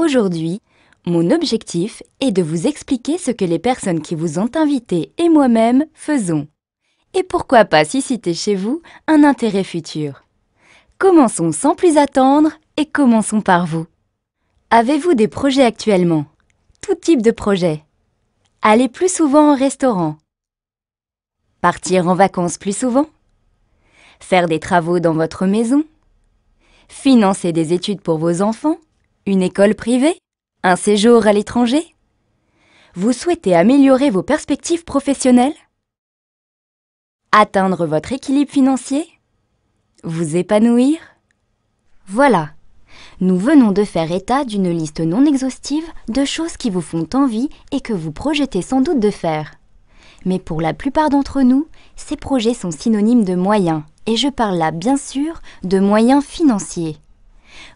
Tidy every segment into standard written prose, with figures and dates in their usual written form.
Aujourd'hui, mon objectif est de vous expliquer ce que les personnes qui vous ont invité et moi-même faisons. Et pourquoi pas susciter chez vous un intérêt futur. Commençons sans plus attendre et commençons par vous. Avez-vous des projets actuellement? Tout type de projet. Aller plus souvent au restaurant. Partir en vacances plus souvent. Faire des travaux dans votre maison. Financer des études pour vos enfants. Une école privée. Un séjour à l'étranger. Vous souhaitez améliorer vos perspectives professionnelles? Atteindre votre équilibre financier? Vous épanouir? Voilà, nous venons de faire état d'une liste non exhaustive de choses qui vous font envie et que vous projetez sans doute de faire. Mais pour la plupart d'entre nous, ces projets sont synonymes de moyens, et je parle là bien sûr de moyens financiers.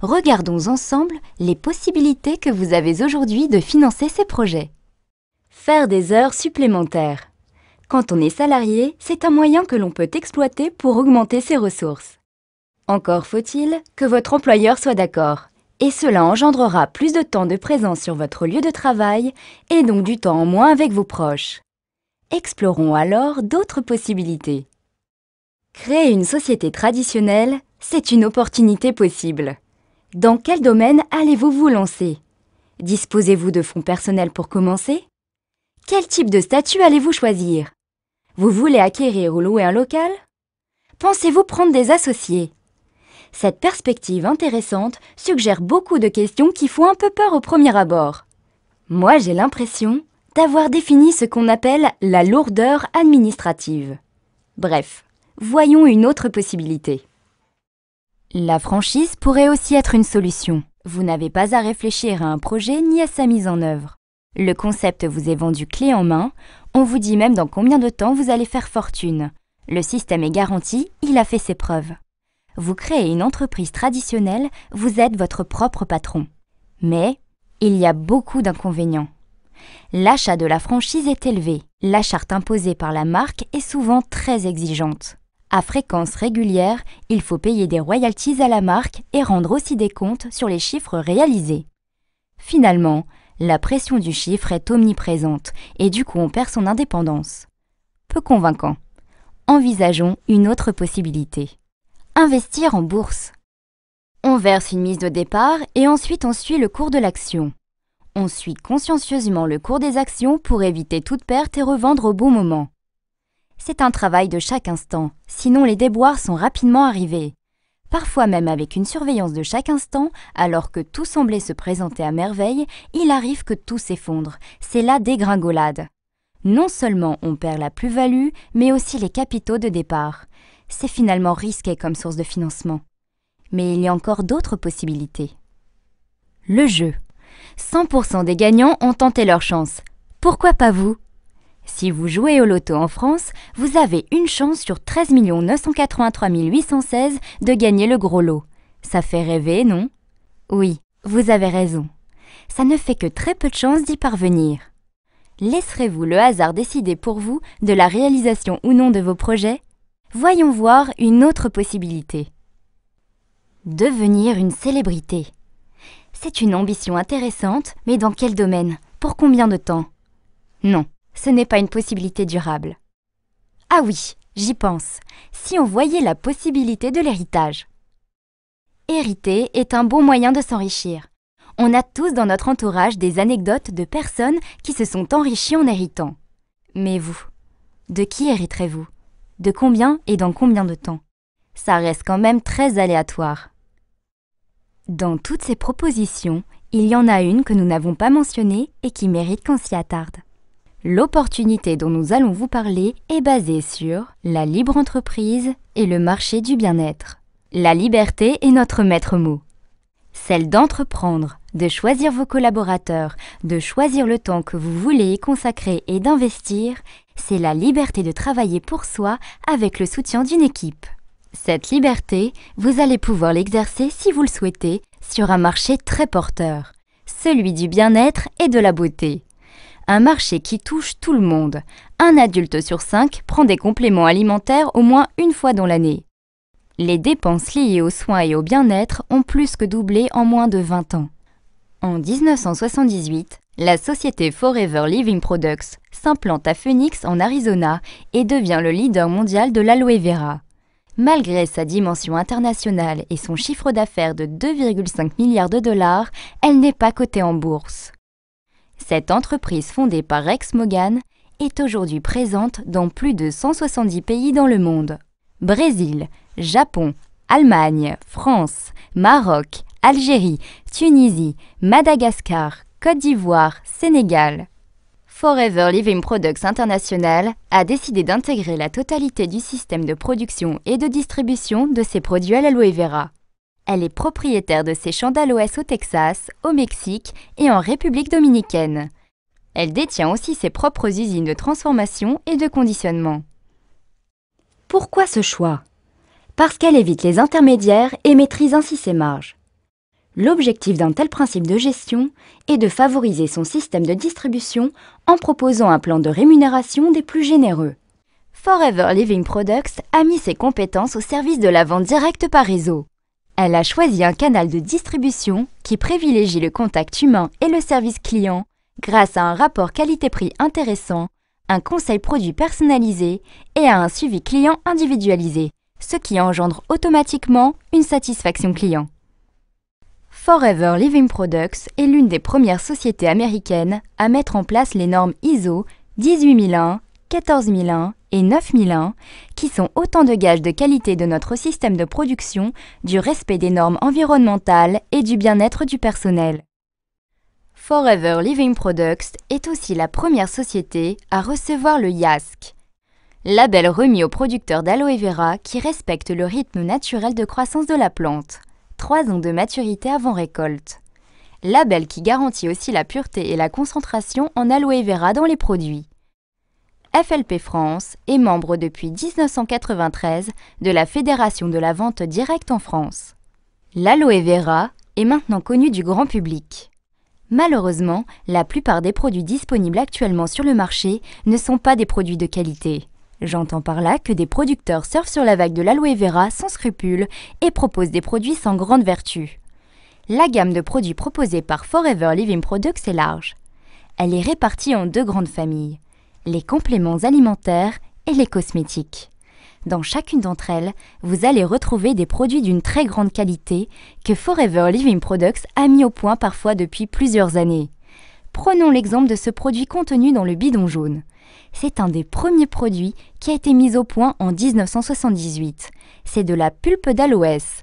Regardons ensemble les possibilités que vous avez aujourd'hui de financer ces projets. Faire des heures supplémentaires. Quand on est salarié, c'est un moyen que l'on peut exploiter pour augmenter ses ressources. Encore faut-il que votre employeur soit d'accord, et cela engendrera plus de temps de présence sur votre lieu de travail et donc du temps en moins avec vos proches. Explorons alors d'autres possibilités. Créer une société traditionnelle, c'est une opportunité possible. Dans quel domaine allez-vous vous lancer? Disposez-vous de fonds personnels pour commencer? Quel type de statut allez-vous choisir? Vous voulez acquérir ou louer un local? Pensez-vous prendre des associés? Cette perspective intéressante suggère beaucoup de questions qui font un peu peur au premier abord. Moi, j'ai l'impression d'avoir défini ce qu'on appelle la lourdeur administrative. Bref, voyons une autre possibilité. La franchise pourrait aussi être une solution. Vous n'avez pas à réfléchir à un projet ni à sa mise en œuvre. Le concept vous est vendu clé en main, on vous dit même dans combien de temps vous allez faire fortune. Le système est garanti, il a fait ses preuves. Vous créez une entreprise traditionnelle, vous êtes votre propre patron. Mais il y a beaucoup d'inconvénients. L'achat de la franchise est élevé. La charte imposée par la marque est souvent très exigeante. À fréquence régulière, il faut payer des royalties à la marque et rendre aussi des comptes sur les chiffres réalisés. Finalement, la pression du chiffre est omniprésente et du coup on perd son indépendance. Peu convaincant. Envisageons une autre possibilité. Investir en bourse. On verse une mise de départ et ensuite on suit le cours de l'action. On suit consciencieusement le cours des actions pour éviter toute perte et revendre au bon moment. C'est un travail de chaque instant, sinon les déboires sont rapidement arrivés. Parfois même avec une surveillance de chaque instant, alors que tout semblait se présenter à merveille, il arrive que tout s'effondre. C'est la dégringolade. Non seulement on perd la plus-value, mais aussi les capitaux de départ. C'est finalement risqué comme source de financement. Mais il y a encore d'autres possibilités. Le jeu. 100% des gagnants ont tenté leur chance. Pourquoi pas vous? Si vous jouez au loto en France, vous avez une chance sur 13 983 816 de gagner le gros lot. Ça fait rêver, non? Oui, vous avez raison. Ça ne fait que très peu de chances d'y parvenir. Laisserez-vous le hasard décider pour vous de la réalisation ou non de vos projets? Voyons voir une autre possibilité. Devenir une célébrité. C'est une ambition intéressante, mais dans quel domaine? Pour combien de temps? Non. Ce n'est pas une possibilité durable. Ah oui, j'y pense. Si on voyait la possibilité de l'héritage. Hériter est un bon moyen de s'enrichir. On a tous dans notre entourage des anecdotes de personnes qui se sont enrichies en héritant. Mais vous, de qui hériterez-vous? De combien et dans combien de temps? Ça reste quand même très aléatoire. Dans toutes ces propositions, il y en a une que nous n'avons pas mentionnée et qui mérite qu'on s'y attarde. L'opportunité dont nous allons vous parler est basée sur la libre entreprise et le marché du bien-être. La liberté est notre maître mot. Celle d'entreprendre, de choisir vos collaborateurs, de choisir le temps que vous voulez y consacrer et d'investir, c'est la liberté de travailler pour soi avec le soutien d'une équipe. Cette liberté, vous allez pouvoir l'exercer si vous le souhaitez sur un marché très porteur, celui du bien-être et de la beauté. Un marché qui touche tout le monde. Un adulte sur 5 prend des compléments alimentaires au moins une fois dans l'année. Les dépenses liées aux soins et au bien-être ont plus que doublé en moins de 20 ans. En 1978, la société Forever Living Products s'implante à Phoenix en Arizona et devient le leader mondial de l'aloe vera. Malgré sa dimension internationale et son chiffre d'affaires de 2,5 milliards de dollars, elle n'est pas cotée en bourse. Cette entreprise fondée par Rex Mogan est aujourd'hui présente dans plus de 170 pays dans le monde. Brésil, Japon, Allemagne, France, Maroc, Algérie, Tunisie, Madagascar, Côte d'Ivoire, Sénégal. Forever Living Products International a décidé d'intégrer la totalité du système de production et de distribution de ses produits à l'aloe vera. Elle est propriétaire de ses champs d'aloès au Texas, au Mexique et en République dominicaine. Elle détient aussi ses propres usines de transformation et de conditionnement. Pourquoi ce choix? Parce qu'elle évite les intermédiaires et maîtrise ainsi ses marges. L'objectif d'un tel principe de gestion est de favoriser son système de distribution en proposant un plan de rémunération des plus généreux. Forever Living Products a mis ses compétences au service de la vente directe par réseau. Elle a choisi un canal de distribution qui privilégie le contact humain et le service client grâce à un rapport qualité-prix intéressant, un conseil produit personnalisé et à un suivi client individualisé, ce qui engendre automatiquement une satisfaction client. Forever Living Products est l'une des premières sociétés américaines à mettre en place les normes ISO 18001, 14001 et 9001, qui sont autant de gages de qualité de notre système de production, du respect des normes environnementales et du bien-être du personnel. Forever Living Products est aussi la première société à recevoir le YASC, label remis aux producteurs d'aloe vera qui respecte le rythme naturel de croissance de la plante. 3 ans de maturité avant récolte. Label qui garantit aussi la pureté et la concentration en aloe vera dans les produits. FLP France est membre depuis 1993 de la Fédération de la vente directe en France. L'aloe vera est maintenant connu du grand public. Malheureusement, la plupart des produits disponibles actuellement sur le marché ne sont pas des produits de qualité. J'entends par là que des producteurs surfent sur la vague de l'aloe vera sans scrupules et proposent des produits sans grande vertu. La gamme de produits proposée par Forever Living Products est large. Elle est répartie en 2 grandes familles, les compléments alimentaires et les cosmétiques. Dans chacune d'entre elles, vous allez retrouver des produits d'une très grande qualité que Forever Living Products a mis au point parfois depuis plusieurs années. Prenons l'exemple de ce produit contenu dans le bidon jaune. C'est un des premiers produits qui a été mis au point en 1978. C'est de la pulpe d'aloès.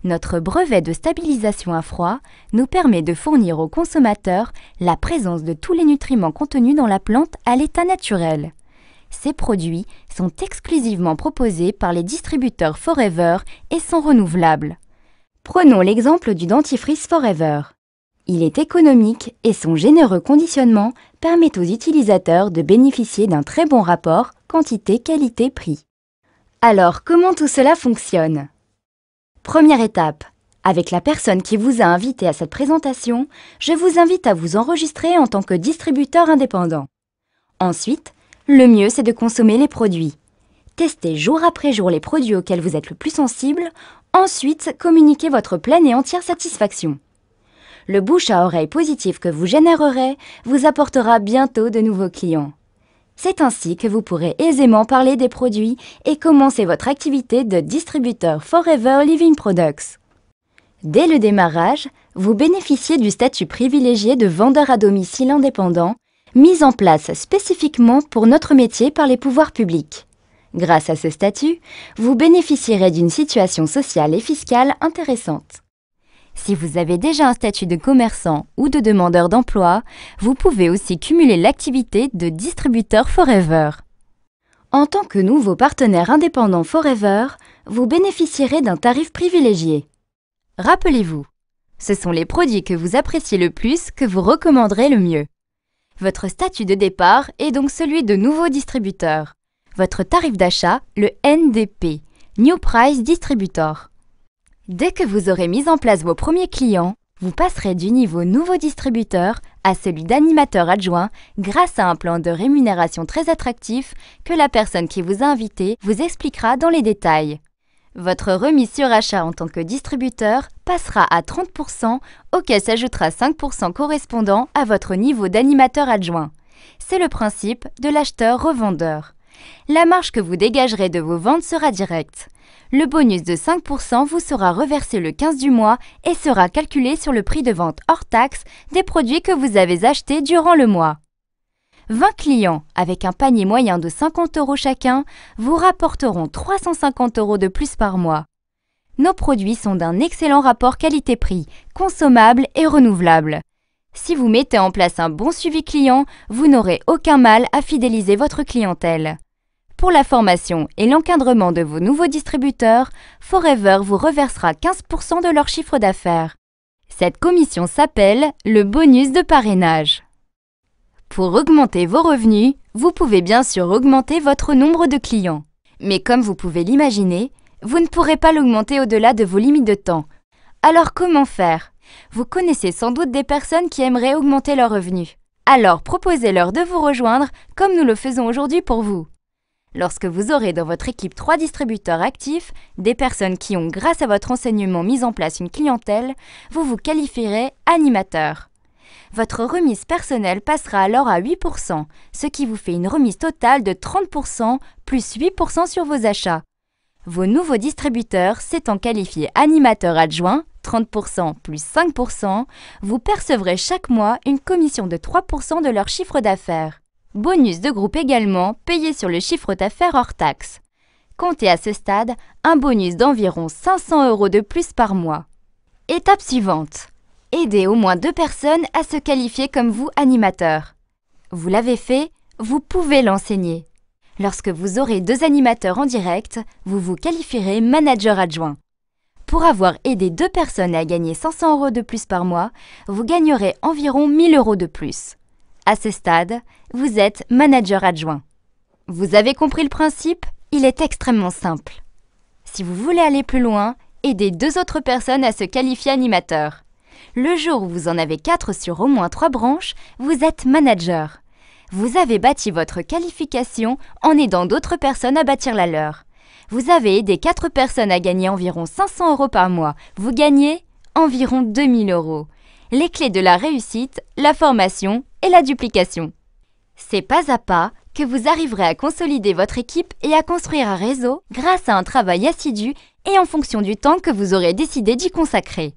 Notre brevet de stabilisation à froid nous permet de fournir aux consommateurs la présence de tous les nutriments contenus dans la plante à l'état naturel. Ces produits sont exclusivement proposés par les distributeurs Forever et sont renouvelables. Prenons l'exemple du dentifrice Forever. Il est économique et son généreux conditionnement permet aux utilisateurs de bénéficier d'un très bon rapport quantité-qualité-prix. Alors, comment tout cela fonctionne? Première étape. Avec la personne qui vous a invité à cette présentation, je vous invite à vous enregistrer en tant que distributeur indépendant. Ensuite, le mieux c'est de consommer les produits. Testez jour après jour les produits auxquels vous êtes le plus sensible. Ensuite, communiquez votre pleine et entière satisfaction. Le bouche à oreille positif que vous générerez vous apportera bientôt de nouveaux clients. C'est ainsi que vous pourrez aisément parler des produits et commencer votre activité de distributeur Forever Living Products. Dès le démarrage, vous bénéficiez du statut privilégié de vendeur à domicile indépendant, mis en place spécifiquement pour notre métier par les pouvoirs publics. Grâce à ce statut, vous bénéficierez d'une situation sociale et fiscale intéressante. Si vous avez déjà un statut de commerçant ou de demandeur d'emploi, vous pouvez aussi cumuler l'activité de distributeur Forever. En tant que nouveau partenaire indépendant Forever, vous bénéficierez d'un tarif privilégié. Rappelez-vous, ce sont les produits que vous appréciez le plus que vous recommanderez le mieux. Votre statut de départ est donc celui de nouveau distributeur. Votre tarif d'achat, le NDP, New Price Distributor. Dès que vous aurez mis en place vos premiers clients, vous passerez du niveau nouveau distributeur à celui d'animateur adjoint grâce à un plan de rémunération très attractif que la personne qui vous a invité vous expliquera dans les détails. Votre remise sur achat en tant que distributeur passera à 30%, auquel s'ajoutera 5% correspondant à votre niveau d'animateur adjoint. C'est le principe de l'acheteur-revendeur. La marge que vous dégagerez de vos ventes sera directe. Le bonus de 5% vous sera reversé le 15 du mois et sera calculé sur le prix de vente hors taxe des produits que vous avez achetés durant le mois. 20 clients avec un panier moyen de 50 € chacun vous rapporteront 350 € de plus par mois. Nos produits sont d'un excellent rapport qualité-prix, consommables et renouvelables. Si vous mettez en place un bon suivi client, vous n'aurez aucun mal à fidéliser votre clientèle. Pour la formation et l'encadrement de vos nouveaux distributeurs, Forever vous reversera 15% de leur chiffre d'affaires. Cette commission s'appelle le bonus de parrainage. Pour augmenter vos revenus, vous pouvez bien sûr augmenter votre nombre de clients. Mais comme vous pouvez l'imaginer, vous ne pourrez pas l'augmenter au-delà de vos limites de temps. Alors comment faire? Vous connaissez sans doute des personnes qui aimeraient augmenter leurs revenus. Alors proposez-leur de vous rejoindre comme nous le faisons aujourd'hui pour vous. Lorsque vous aurez dans votre équipe 3 distributeurs actifs, des personnes qui ont, grâce à votre enseignement, mis en place une clientèle, vous vous qualifierez animateur. Votre remise personnelle passera alors à 8%, ce qui vous fait une remise totale de 30% plus 8% sur vos achats. Vos nouveaux distributeurs s'étant qualifiés animateurs adjoints, 30% plus 5%, vous percevrez chaque mois une commission de 3% de leur chiffre d'affaires. Bonus de groupe également, payé sur le chiffre d'affaires hors taxe. Comptez à ce stade un bonus d'environ 500 € de plus par mois. Étape suivante. Aidez au moins 2 personnes à se qualifier comme vous animateurs. Vous l'avez fait, vous pouvez l'enseigner. Lorsque vous aurez 2 animateurs en direct, vous vous qualifierez manager adjoint. Pour avoir aidé 2 personnes à gagner 500 € de plus par mois, vous gagnerez environ 1000 € de plus. À ce stade, vous êtes manager adjoint. Vous avez compris le principe? Il est extrêmement simple. Si vous voulez aller plus loin, aidez 2 autres personnes à se qualifier animateur. Le jour où vous en avez 4 sur au moins 3 branches, vous êtes manager. Vous avez bâti votre qualification en aidant d'autres personnes à bâtir la leur. Vous avez aidé 4 personnes à gagner environ 500 € par mois. Vous gagnez environ 2000 €. Les clés de la réussite, la formation et la duplication. C'est pas à pas que vous arriverez à consolider votre équipe et à construire un réseau grâce à un travail assidu et en fonction du temps que vous aurez décidé d'y consacrer.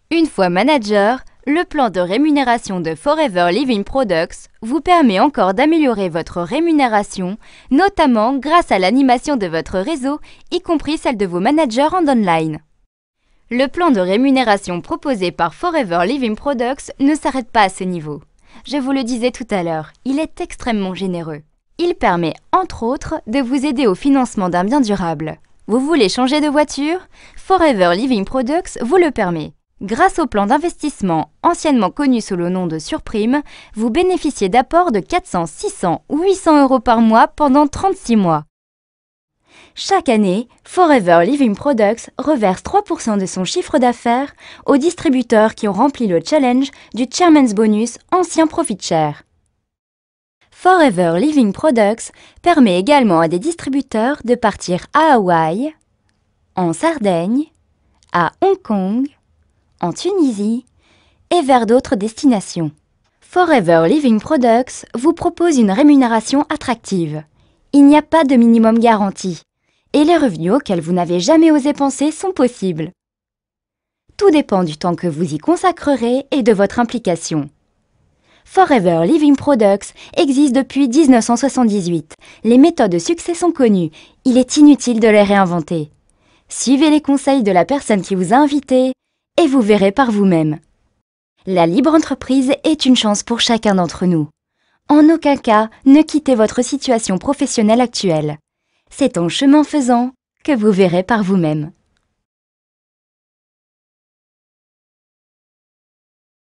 Une fois manager, le plan de rémunération de Forever Living Products vous permet encore d'améliorer votre rémunération, notamment grâce à l'animation de votre réseau, y compris celle de vos managers en online. Le plan de rémunération proposé par Forever Living Products ne s'arrête pas à ce niveau. Je vous le disais tout à l'heure, il est extrêmement généreux. Il permet, entre autres, de vous aider au financement d'un bien durable. Vous voulez changer de voiture? Forever Living Products vous le permet. Grâce au plan d'investissement, anciennement connu sous le nom de surprime, vous bénéficiez d'apports de 400, 600 ou 800 € par mois pendant 36 mois. Chaque année, Forever Living Products reverse 3% de son chiffre d'affaires aux distributeurs qui ont rempli le challenge du Chairman's Bonus ancien Profit Share. Forever Living Products permet également à des distributeurs de partir à Hawaï, en Sardaigne, à Hong Kong, en Tunisie et vers d'autres destinations. Forever Living Products vous propose une rémunération attractive. Il n'y a pas de minimum garanti et les revenus auxquels vous n'avez jamais osé penser sont possibles. Tout dépend du temps que vous y consacrerez et de votre implication. Forever Living Products existe depuis 1978. Les méthodes de succès sont connues. Il est inutile de les réinventer. Suivez les conseils de la personne qui vous a invité et vous verrez par vous-même. La libre entreprise est une chance pour chacun d'entre nous. En aucun cas, ne quittez votre situation professionnelle actuelle. C'est en chemin faisant que vous verrez par vous-même.